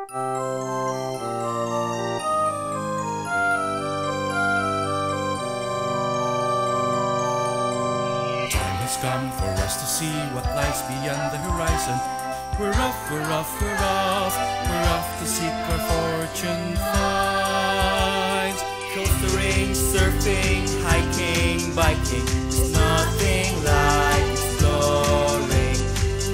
Come for us to see what lies beyond the horizon. We're off, we're off, we're off. We're off to seek our fortune finds. Coast the range, surfing, hiking, biking. There's nothing like exploring.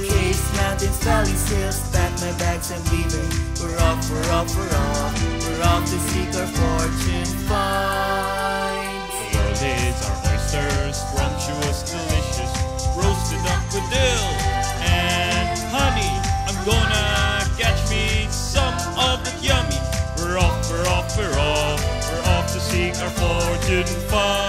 Caves, mountains, valleys, hills. Pack my bags and leaving. We're off, we're off, we're off. We're off to seek our fortune finds. The world is our oysters, scrumptious, delicious, roasted up with dill and honey. I'm gonna catch me some of that yummy. We're off, we're off, we're off. We're off to seek our fortune find.